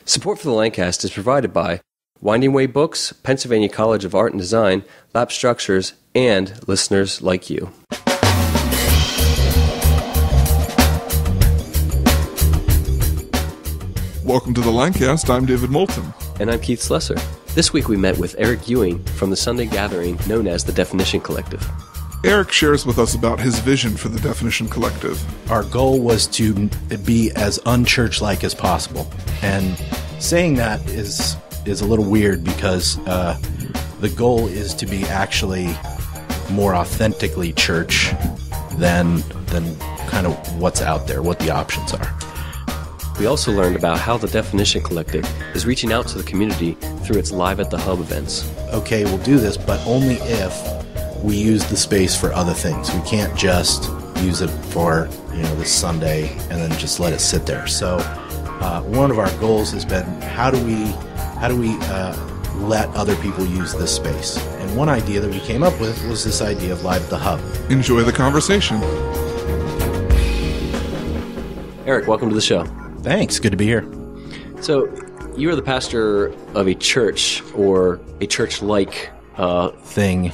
Support for the Lancast is provided by Winding Way Books, Pennsylvania College of Art and Design, Lap Structures, and listeners like you. Welcome to the Lancast. I'm David Moulton. And I'm Keith Slesser. This week we met with Erik Ewing from the Sunday gathering known as the Definition Collective. Erik shares with us about his vision for the Definition Collective. Our goal was to be as unchurch-like as possible. And saying that is a little weird because the goal is to be actually more authentically church than kind of what's out there, what the options are. We also learned about how the Definition Collective is reaching out to the community through its Live at the Hub events. Okay, we'll do this, but only if we use the space for other things. We can't just use it for, this Sunday and then just let it sit there. So one of our goals has been how do we let other people use this space? And one idea that we came up with was this idea of Live at the Hub. Enjoy the conversation. Erik, welcome to the show. Thanks. Good to be here. So you are the pastor of a church or a church-like thing.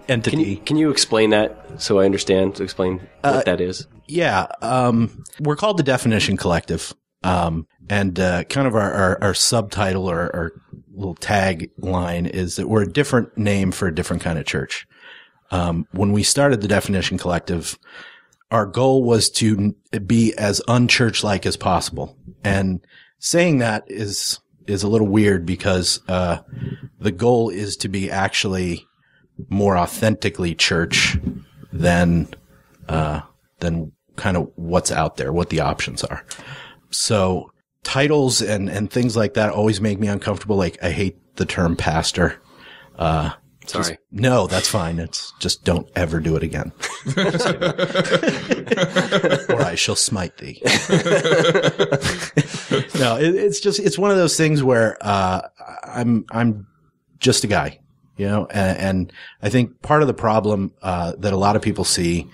Entity. Can you explain that so I understand? Explain what that is. Yeah. We're called the Definition Collective. And kind of our subtitle or our little tagline is that we're a different name for a different kind of church. When we started the Definition Collective, our goal was to be as unchurch-like as possible. And saying that is a little weird because the goal is to be actually more authentically church than kind of what's out there, what the options are. So titles and things like that always make me uncomfortable. Like, I hate the term pastor. Sorry. No, that's fine. It's just don't ever do it again. Or I shall smite thee. No, it's one of those things where, I'm just a guy, and I think part of the problem, that a lot of people see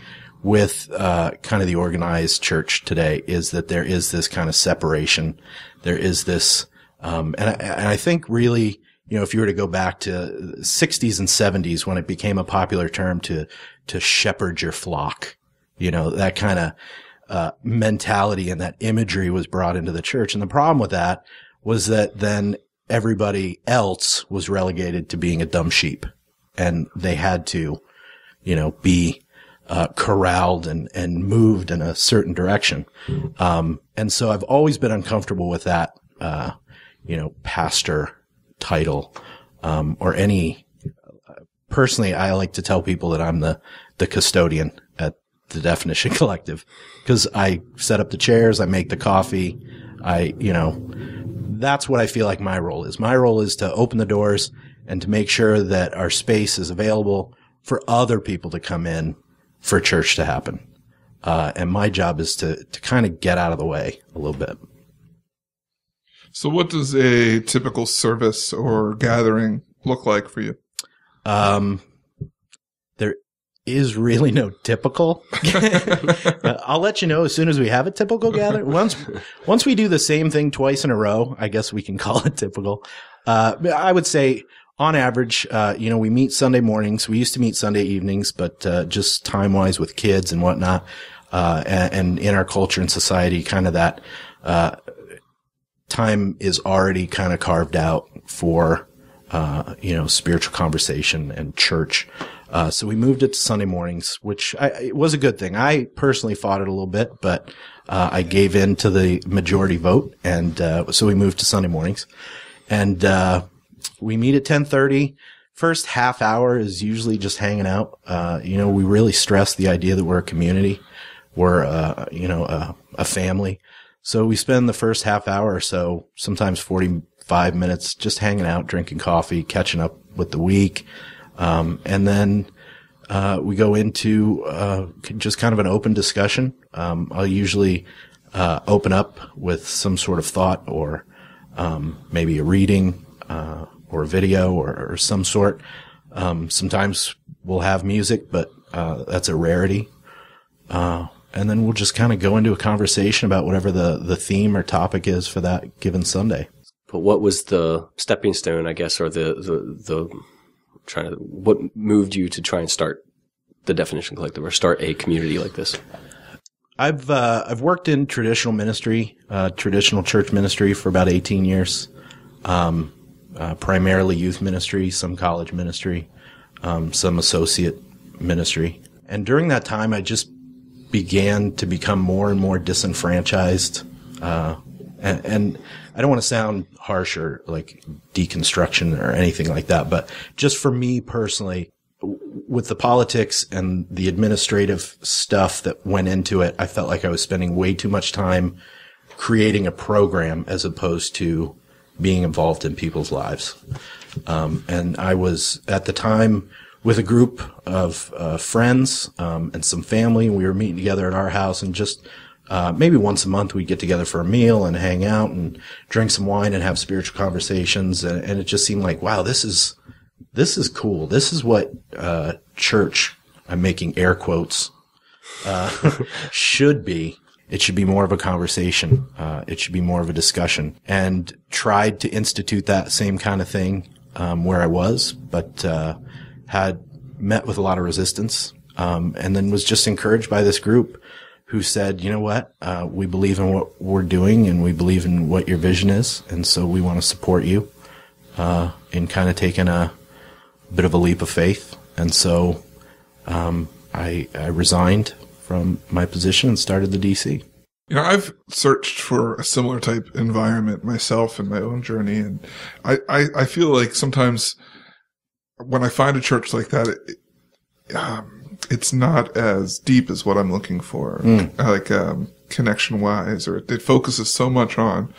with, kind of the organized church today is that there is this kind of separation. There is this, and I think really, if you were to go back to the 60s and 70s when it became a popular term to shepherd your flock, that kind of mentality and that imagery was brought into the church. And the problem with that was that then everybody else was relegated to being a dumb sheep, and they had to, be corralled and moved in a certain direction. And so I've always been uncomfortable with that, pastor title, or any, personally, I like to tell people that I'm the custodian at the Definition Collective because I set up the chairs, I make the coffee, that's what I feel like my role is. My role is to open the doors and to make sure that our space is available for other people to come in for church to happen. And my job is to kind of get out of the way a little bit. So what does a typical service or gathering look like for you? There is really no typical. I'll let you know as soon as we have a typical gathering. Once we do the same thing twice in a row, I guess we can call it typical. I would say on average, we meet Sunday mornings. We used to meet Sunday evenings, but just time-wise with kids and whatnot, and in our culture and society, kind of that time is already kind of carved out for, spiritual conversation and church. So we moved it to Sunday mornings, which it was a good thing. I personally fought it a little bit, but I gave in to the majority vote, and so we moved to Sunday mornings. And we meet at 10:30. First half hour is usually just hanging out. We really stress the idea that we're a community. We're, a family. So we spend the first half hour or so, sometimes 45 minutes, just hanging out, drinking coffee, catching up with the week. And then we go into just kind of an open discussion. I'll usually open up with some sort of thought or maybe a reading or a video or some sort. Sometimes we'll have music, but that's a rarity. and then we'll just kind of go into a conversation about whatever the theme or topic is for that given Sunday. But what was the stepping stone, I guess, or what moved you to try and start the Definition Collective or start a community like this? I've worked in traditional ministry, traditional church ministry for about 18 years. Primarily youth ministry, some college ministry, some associate ministry. And during that time, I just began to become more and more disenfranchised. And I don't want to sound harsh or like deconstruction or anything like that, but just for me personally, with the politics and the administrative stuff that went into it, I felt like I was spending way too much time creating a program as opposed to being involved in people's lives. And I was at the time with a group of friends and some family, and we were meeting together at our house, and just maybe once a month we'd get together for a meal and hang out and drink some wine and have spiritual conversations. And it just seemed like, wow, this is cool. This is what church, I'm making air quotes, should be. It should be more of a conversation. It should be more of a discussion. And tried to institute that same kind of thing where I was, but had met with a lot of resistance, and then was just encouraged by this group who said, you know what, we believe in what we're doing and we believe in what your vision is, and so we want to support you in kind of taking a bit of a leap of faith. And so I resigned from my position and started the DC. You know, I've searched for a similar type environment myself in my own journey, and I feel like sometimes when I find a church like that, it's not as deep as what I'm looking for, like connection-wise, or it focuses so much on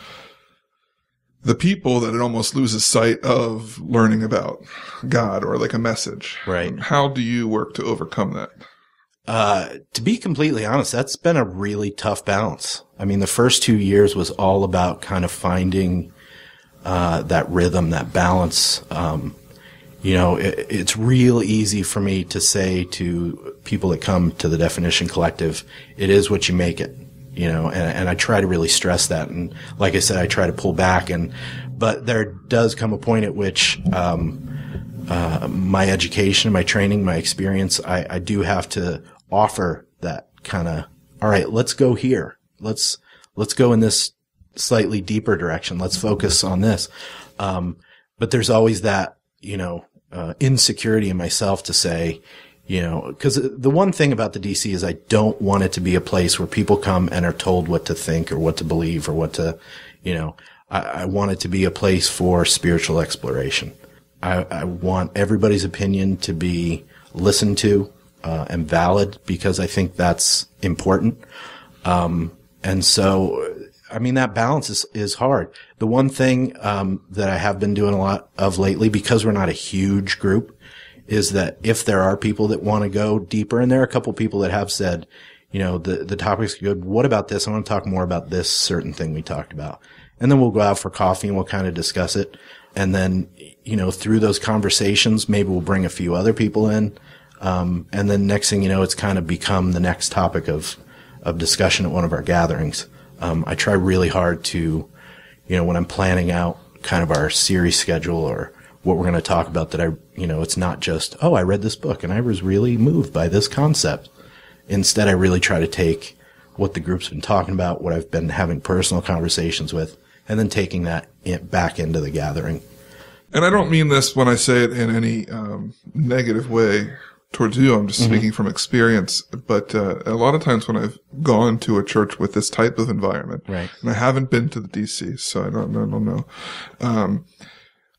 the people that it almost loses sight of learning about God or like a message. Right. How do you work to overcome that? To be completely honest, that's been a really tough balance. I mean, the first 2 years was all about kind of finding that rhythm, that balance. You know, it's real easy for me to say to people that come to the Definition Collective, it is what you make it, you know, and I try to really stress that. And like I said, I try to pull back, but there does come a point at which, my education, my training, my experience, I do have to offer that kind of, all right, let's go here. Let's go in this slightly deeper direction. Let's focus on this. But there's always that, you know, insecurity in myself to say, you know, because the one thing about the DC is I don't want it to be a place where people come and are told what to think or what to believe or what to, you know, I want it to be a place for spiritual exploration. I want everybody's opinion to be listened to and valid, because I think that's important. And so, I mean, that balance is hard. The one thing that I have been doing a lot of lately, because we're not a huge group, is that if there are people that want to go deeper, and there are a couple people that have said, you know, the topic's good. What about this? I want to talk more about this certain thing we talked about. And then we'll go out for coffee and we'll kind of discuss it. And then, you know, through those conversations, maybe we'll bring a few other people in. And then next thing you know, it's kind of become the next topic of discussion at one of our gatherings. I try really hard to, you know, when I'm planning out kind of our series schedule or what we're going to talk about, that it's not just, oh, I read this book and I was really moved by this concept. Instead, I really try to take what the group's been talking about, what I've been having personal conversations with, and then taking that back into the gathering. And I don't mean this when I say it in any negative way towards you. I'm just speaking from experience. But a lot of times when I've gone to a church with this type of environment, right, and I haven't been to the DC, so I don't know.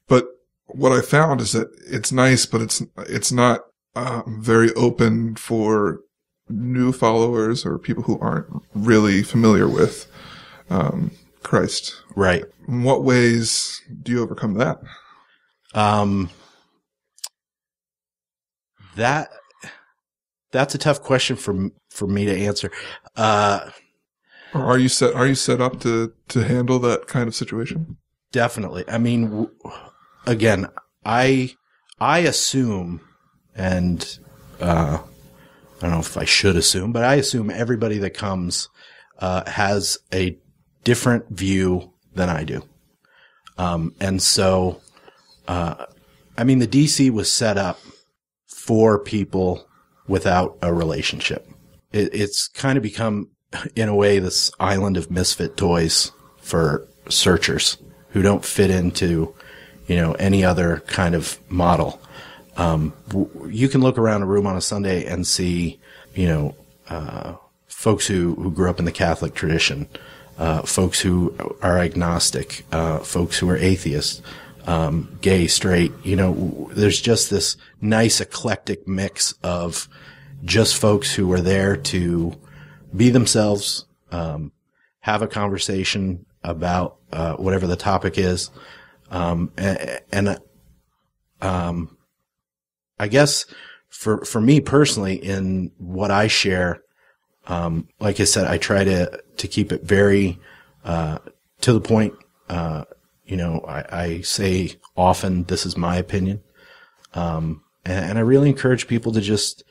But what I found is that it's nice, but it's not very open for new followers or people who aren't really familiar with Christ. Right. In what ways do you overcome that? That's a tough question for me to answer. Or are you set up to handle that kind of situation? Definitely. I mean, again, I assume, and I don't know if I should assume, but I assume everybody that comes has a different view than I do. And so, I mean, the DC was set up for people without a relationship. It's kind of become, in a way, this island of misfit toys for searchers who don't fit into, any other kind of model. You can look around a room on a Sunday and see, folks who grew up in the Catholic tradition, folks who are agnostic, folks who are atheists, gay, straight. There's just this nice eclectic mix of just folks who are there to be themselves, have a conversation about whatever the topic is, and I guess for me personally, in what I share, like I said, I try to keep it very to the point. I say often, this is my opinion, and I really encourage people to just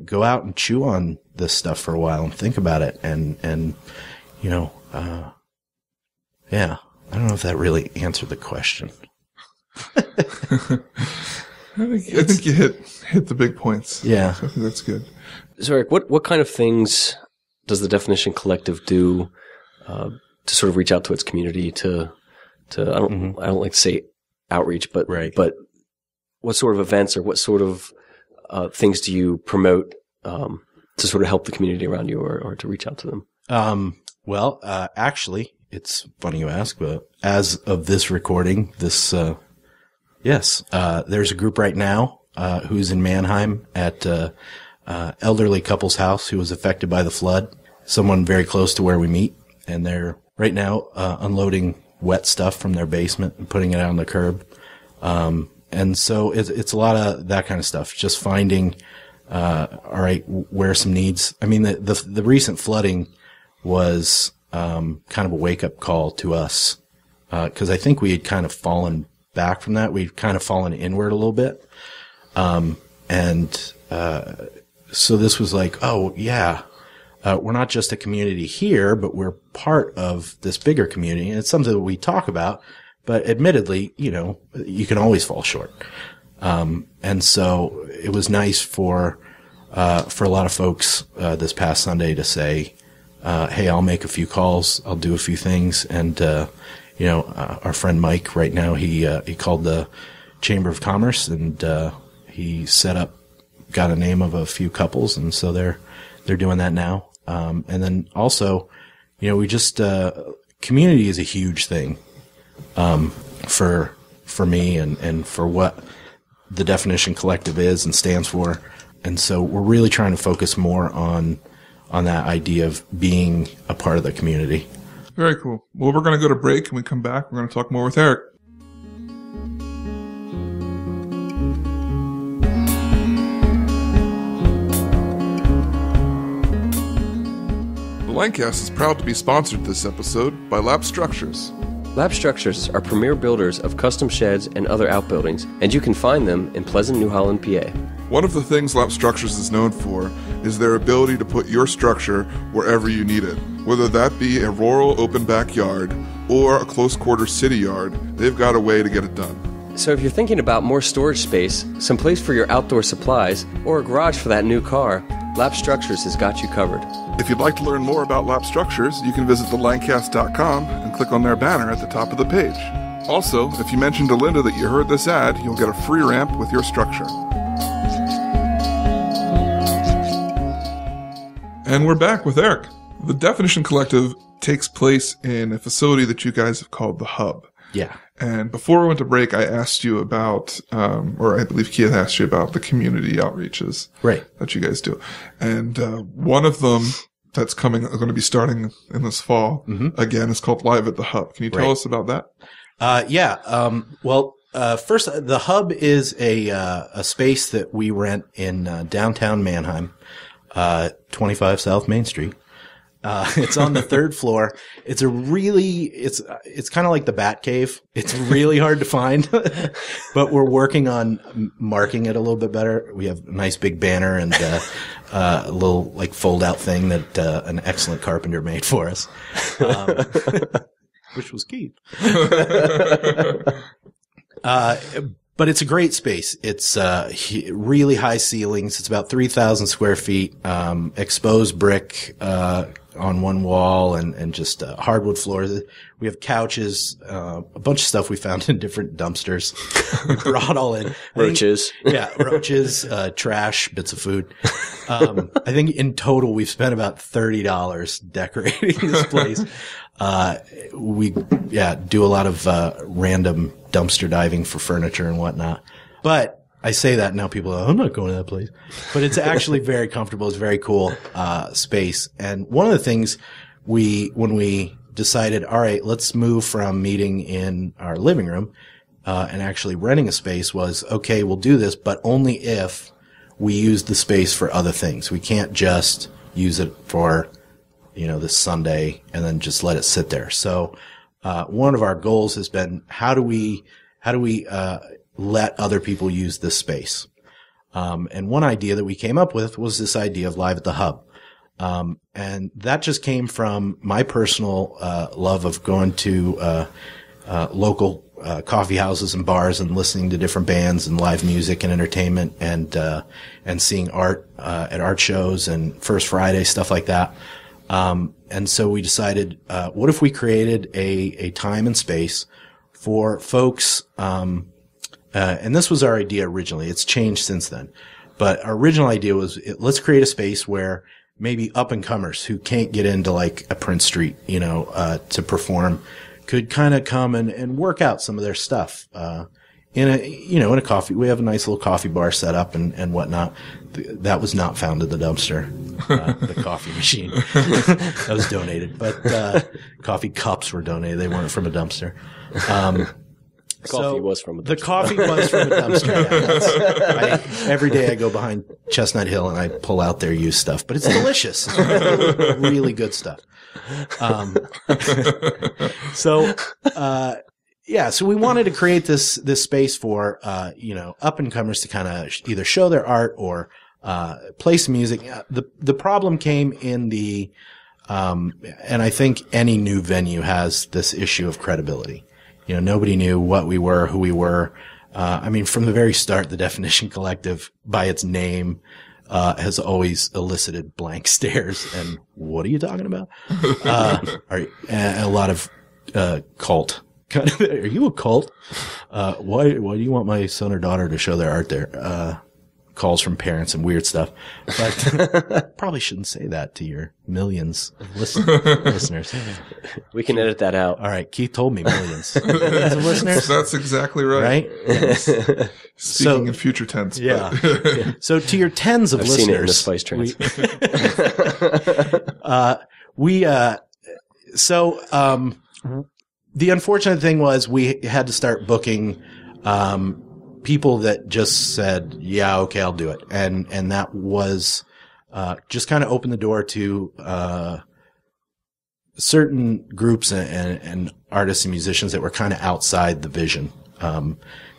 go out and chew on this stuff for a while and think about it, and yeah. I don't know if that really answered the question. I think you hit the big points. Yeah. I think that's good. So, Eric, what kind of things does the Definition Collective do to sort of reach out to its community? I don't like to say outreach, but right. But what sort of events or what sort of things do you promote to sort of help the community around you, or to reach out to them? Well, actually, it's funny you ask, but as of this recording, yes, there's a group right now who's in Mannheim at elderly couple's house who was affected by the flood. Someone very close to where we meet, and they're right now unloading wet stuff from their basement and putting it out on the curb. And so it's a lot of that kind of stuff. Just finding, all right, where are some needs? I mean, the recent flooding was kind of a wake up call to us, because I think we had kind of fallen back from that. We've kind of fallen inward a little bit. So this was like, oh yeah, we're not just a community here, but we're part of this bigger community. And it's something that we talk about, but admittedly, you can always fall short. And so it was nice for a lot of folks, this past Sunday to say, hey, I'll make a few calls. I'll do a few things. And, our friend Mike right now, he called the Chamber of Commerce, and, he got a name of a few couples. And so they're doing that now. And then also, we just, community is a huge thing, for me and for what the Definition Collective is and stands for. And so we're really trying to focus more on that idea of being a part of the community. Very cool. Well, we're going to go to break, and when we come back, we're going to talk more with Eric. The Lancast is proud to be sponsored this episode by Lab Structures. Lab Structures are premier builders of custom sheds and other outbuildings, and you can find them in Pleasant, New Holland, PA. One of the things Lab Structures is known for is their ability to put your structure wherever you need it. Whether that be a rural open backyard or a close-quarter city yard, they've got a way to get it done. So if you're thinking about more storage space, some place for your outdoor supplies, or a garage for that new car, Lab Structures has got you covered. If you'd like to learn more about Lab Structures, you can visit thelancast.com and click on their banner at the top of the page. Also, if you mention to Linda that you heard this ad, you'll get a free ramp with your structure. And we're back with Eric. The Definition Collective takes place in a facility that you guys have called the Hub. Yeah. And before we went to break, I asked you about, or I believe Keith asked you about the community outreaches that you guys do. And one of them that's going to be starting in this fall, again, is called Live at the Hub. Can you tell us about that? Yeah. First, the Hub is a space that we rent in downtown Mannheim, 25 South Main Street. It's on the third floor. It's kind of like the Bat Cave. It's really hard to find, but we're working on marking it a little bit better. We have a nice big banner and a little like fold out thing that an excellent carpenter made for us, which was Keith. But it's a great space. It's really high ceilings. It's about 3,000 square feet, exposed brick on one wall and just hardwood floors. We have couches, a bunch of stuff we found in different dumpsters. We brought all in. Roaches. Roaches, trash, bits of food. I think in total we've spent about $30 decorating this place. We do a lot of random dumpster diving for furniture and whatnot. But I say that now people are, I'm not going to that place. But it's actually very comfortable. It's a very cool space. And one of the things when we decided, all right, let's move from meeting in our living room and actually renting a space was, okay, we'll do this, but only if we use the space for other things. We can't just use it for this Sunday and then just let it sit there. So, one of our goals has been, how do we let other people use this space? And one idea that we came up with was this idea of Live at the Hub. And that just came from my personal, love of going to, local, coffee houses and bars and listening to different bands and live music and entertainment and seeing art, at art shows and First Friday, stuff like that. And so we decided, what if we created a time and space for folks, and this was our idea originally. It's changed since then. But our original idea was, let's create a space where maybe up-and-comers who can't get into like a Prince Street, to perform could kind of come and work out some of their stuff. In a coffee, we have a nice little coffee bar set up and whatnot. That was not found in the dumpster, the coffee machine. That was donated, but, coffee cups were donated. They weren't from a dumpster. The coffee was from a dumpster. The coffee was from a dumpster. Every day I go behind Chestnut Hill and I pull out their used stuff, but it's delicious. It's really good stuff. So we wanted to create this space for, up and comers to kind of either show their art or, play some music. The problem came in and I think any new venue has this issue of credibility. Nobody knew what we were, who we were. From the very start, the Definition Collective, by its name, has always elicited blank stares and what are you talking about? A lot of, cult. Are you a cult? Why do you want my son or daughter to show their art there? Calls from parents and weird stuff. But probably shouldn't say that to your millions of listeners. We can edit that out. All right. Keith told me millions of listeners. That's exactly right. Right? Yes. Speaking in future tense. Yeah. So to your tens of listeners. I've seen it in the Spice Trends. The unfortunate thing was we had to start booking, people that just said, yeah, okay, I'll do it. And that was, just kind of opened the door to, certain groups and artists and musicians that were kind of outside the vision.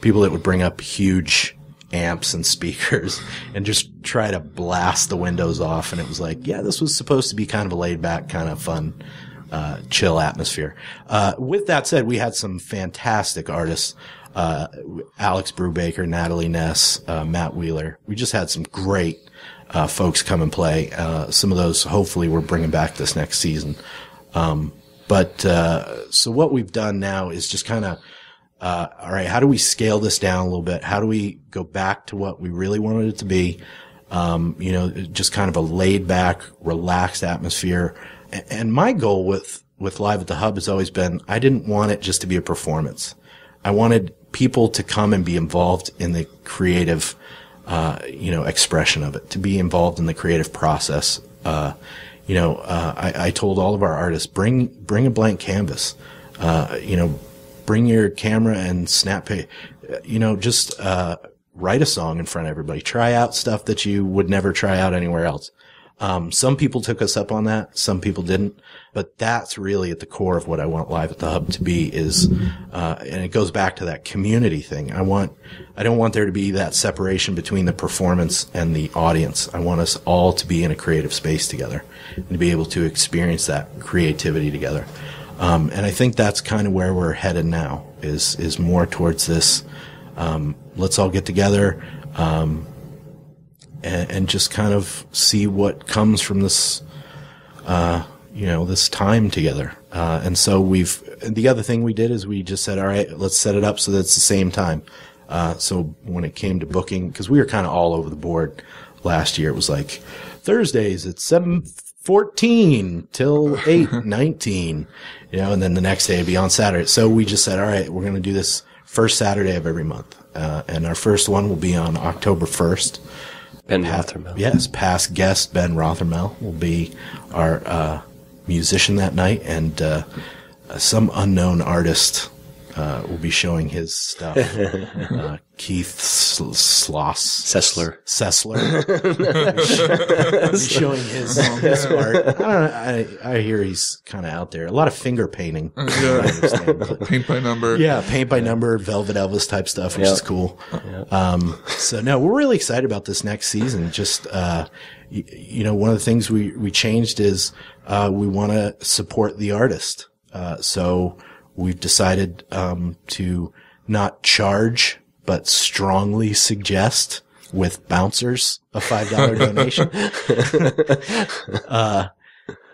People that would bring up huge amps and speakers and just try to blast the windows off. And it was like, yeah, this was supposed to be kind of a laid back, kind of fun, chill atmosphere. With that said, we had some fantastic artists. Alex Brubaker, Natalie Ness, Matt Wheeler. We just had some great, folks come and play. Some of those hopefully we're bringing back this next season. So what we've done now is just kind of, all right, how do we scale this down a little bit? How do we go back to what we really wanted it to be? Just kind of a laid back, relaxed atmosphere. And my goal with Live at the Hub has always been, I didn't want it just to be a performance. I wanted people to come and be involved in the creative, expression of it, to be involved in the creative process. I told all of our artists, bring a blank canvas, bring your camera and snap, write a song in front of everybody. Try out stuff that you would never try out anywhere else. Some people took us up on that. Some people didn't. But that's really at the core of what I want Live at the Hub to be is, and it goes back to that community thing. I don't want there to be that separation between the performance and the audience. I want us all to be in a creative space together and to be able to experience that creativity together. And I think that's kind of where we're headed now is more towards this, let's all get together, and just kind of see what comes from this, this time together. And so the other thing we did is we just said, all right, let's set it up so that it's the same time. So when it came to booking, cause we were kind of all over the board last year, it was like Thursdays at 7:14 till 8:19, and then the next day it'd be on Saturday. So we just said, all right, we're going to do this first Saturday of every month. And our first one will be on October 1st. Ben Rothermel. Yes, past guest Ben Rothermel will be our musician that night, and some unknown artist will be showing his stuff. Keith Sessler. Will be showing his art. I don't know. I hear he's kind of out there. A lot of finger painting. Paint by number. Yeah, paint by number, Velvet Elvis type stuff, which is cool. So no, we're really excited about this next season. Just, one of the things we changed is, we want to support the artist. So we've decided, to not charge, but strongly suggest with bouncers a $5 donation.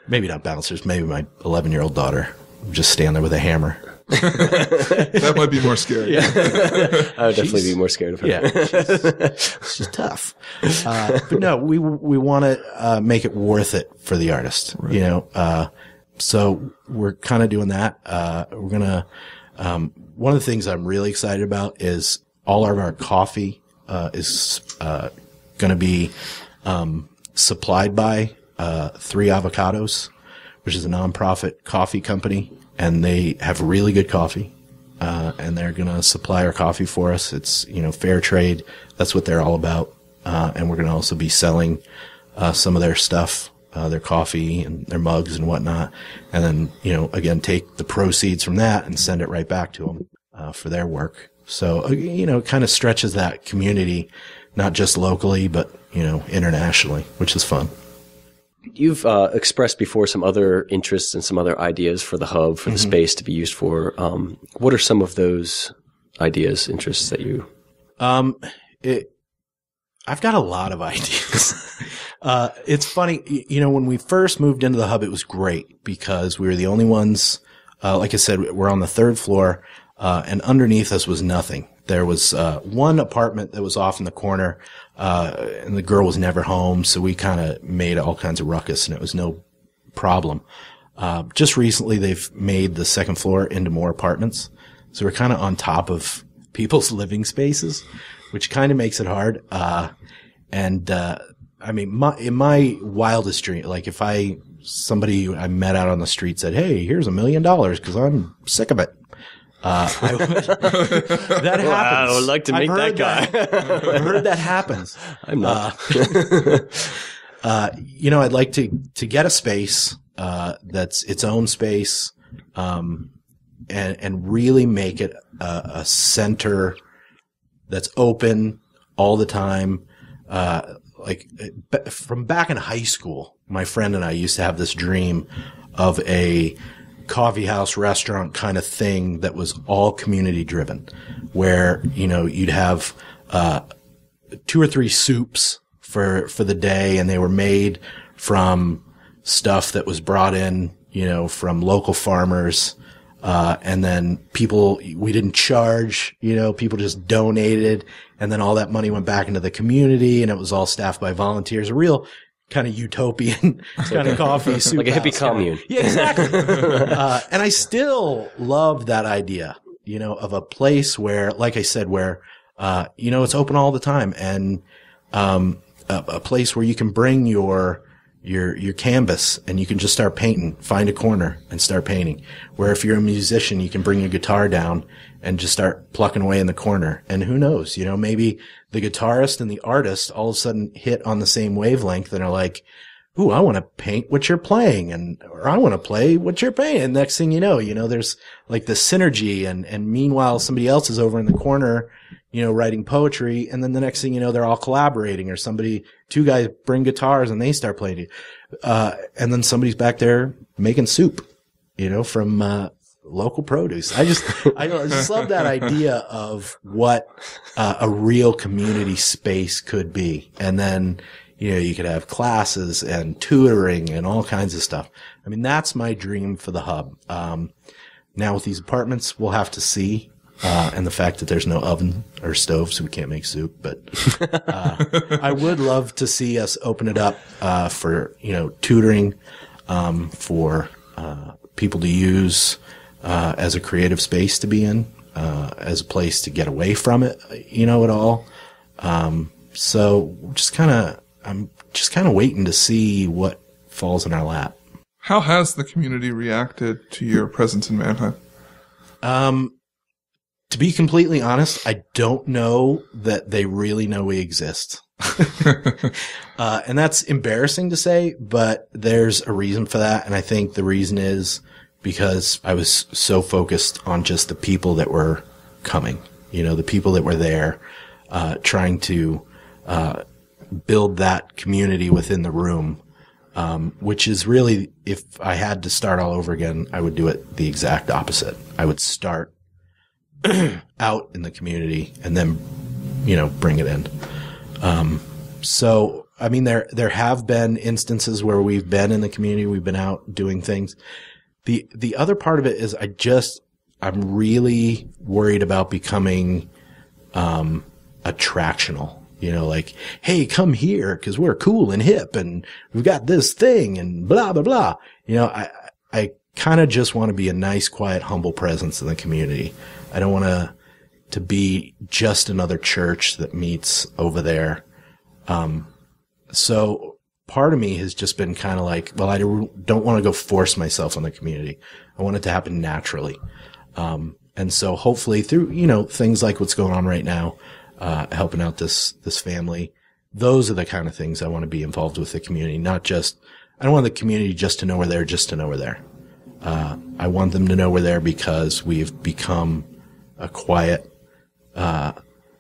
Maybe not bouncers, maybe my 11-year-old daughter just stand there with a hammer. That might be more scary. Yeah. I would definitely be more scared of her. Yeah, she's tough. But no, we want to make it worth it for the artist. Right. So we're kind of doing that. We're gonna. One of the things I'm really excited about is all of our coffee is going to be supplied by 3 Avocados, which is a nonprofit coffee company. And they have really good coffee, and they're going to supply our coffee for us. It's, fair trade. That's what they're all about. And we're going to also be selling, some of their stuff, their coffee and their mugs and whatnot. And then, again, take the proceeds from that and send it right back to them, for their work. So, it kind of stretches that community, not just locally, but, internationally, which is fun. You've expressed before some other interests and some other ideas for the hub, for the space to be used for. What are some of those ideas, interests that you? I've got a lot of ideas. It's funny, when we first moved into the hub, it was great because we were the only ones. Like I said, we're on the 3rd floor, and underneath us was nothing. There was one apartment that was off in the corner, and the girl was never home, so we kind of made all kinds of ruckus, and it was no problem. Just recently, they've made the 2nd floor into more apartments, so we're kind of on top of people's living spaces, which kind of makes it hard. In my wildest dream, like if somebody I met out on the street said, "Hey, here's $1 million because I'm sick of it." That happens. I would like to meet that guy. I've heard that happens. I'm not. I'd like to get a space, that's its own space, and really make it a center that's open all the time. From back in high school, my friend and I used to have this dream of a coffee house restaurant kind of thing that was all community driven, where, you'd have, 2 or 3 soups for the day, and they were made from stuff that was brought in, from local farmers. And then we didn't charge, people just donated, and then all that money went back into the community, and it was all staffed by volunteers. A real kind of utopian kind of coffee soup. Like a hippie commune. Yeah, exactly. And I still love that idea, of a place where, like I said, where, it's open all the time, and, a place where you can bring your canvas and you can just start painting, find a corner and start painting. Where if you're a musician, you can bring your guitar down and just start plucking away in the corner. And who knows, maybe the guitarist and the artist all of a sudden hit on the same wavelength and are like, ooh, I want to paint what you're playing, or I want to play what you're playing. And next thing you know, there's like the synergy, and meanwhile somebody else is over in the corner, writing poetry, and then the next thing you know, they're all collaborating, or two guys bring guitars and they start playing. And then somebody's back there making soup, from local produce. I just love that idea of what a real community space could be. And then, you could have classes and tutoring and all kinds of stuff. I mean, that's my dream for the hub. Now with these apartments, we'll have to see. And the fact that there's no oven or stove, so we can't make soup. But I would love to see us open it up for tutoring, for people to use as a creative space to be in, as a place to get away from it, at all. So I'm just kind of waiting to see what falls in our lap. How has the community reacted to your presence in Mannheim? To be completely honest, I don't know that they really know we exist. And that's embarrassing to say, but there's a reason for that. And I think the reason is because I was so focused on just the people that were coming, the people that were there, trying to, build that community within the room. Which is really, if I had to start all over again, I would do it the exact opposite. I would start out in the community and then, bring it in. So, I mean, there have been instances where we've been in the community, we've been out doing things. The other part of it is I'm really worried about becoming, attractional. Like, hey, come here because we're cool and hip and we've got this thing and blah, blah, blah. I kind of just want to be a nice, quiet, humble presence in the community. I don't want to be just another church that meets over there. So part of me has just been kind of like, well, I don't want to go force myself on the community. I want it to happen naturally. And so hopefully through, things like what's going on right now, helping out this family, those are the kind of things I want to be involved with the community, I don't want the community just to know we're there, just to know we're there. I want them to know we're there because we've become a quiet,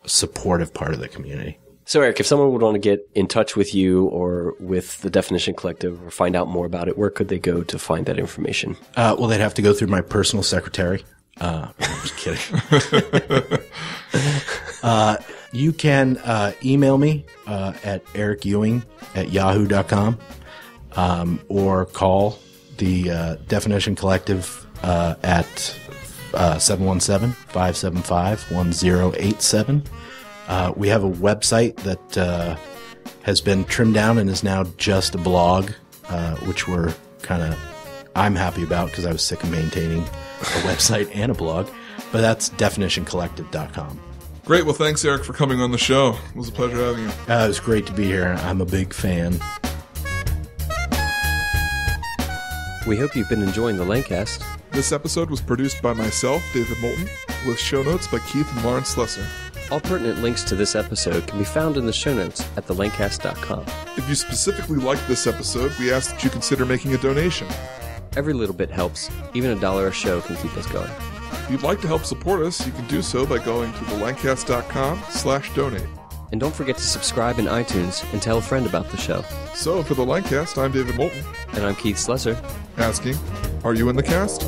supportive part of the community. So, Eric, if someone would want to get in touch with you or with the Definition Collective or find out more about it, where could they go to find that information? Well, they'd have to go through my personal secretary. I'm just kidding. You can email me at Erik Ewing at yahoo.com, or call the Definition Collective at 717-575-1087. We have a website that has been trimmed down and is now just a blog, which I'm happy about because I was sick of maintaining a website and a blog, but that's definitioncollective.com. Great. Well, thanks, Eric, for coming on the show. It was a pleasure having you. It was great to be here. I'm a big fan. We hope you've been enjoying the Lancast. This episode was produced by myself, David Moulton, with show notes by Keith and Lauren Slesser. All pertinent links to this episode can be found in the show notes at thelancast.com. If you specifically liked this episode, we ask that you consider making a donation. Every little bit helps. Even $1 a show can keep us going. If you'd like to help support us, you can do so by going to thelancast.com/donate. And don't forget to subscribe in iTunes and tell a friend about the show. So, for the Lancast, I'm David Moulton. And I'm Keith Slesser. Asking, are you in the cast?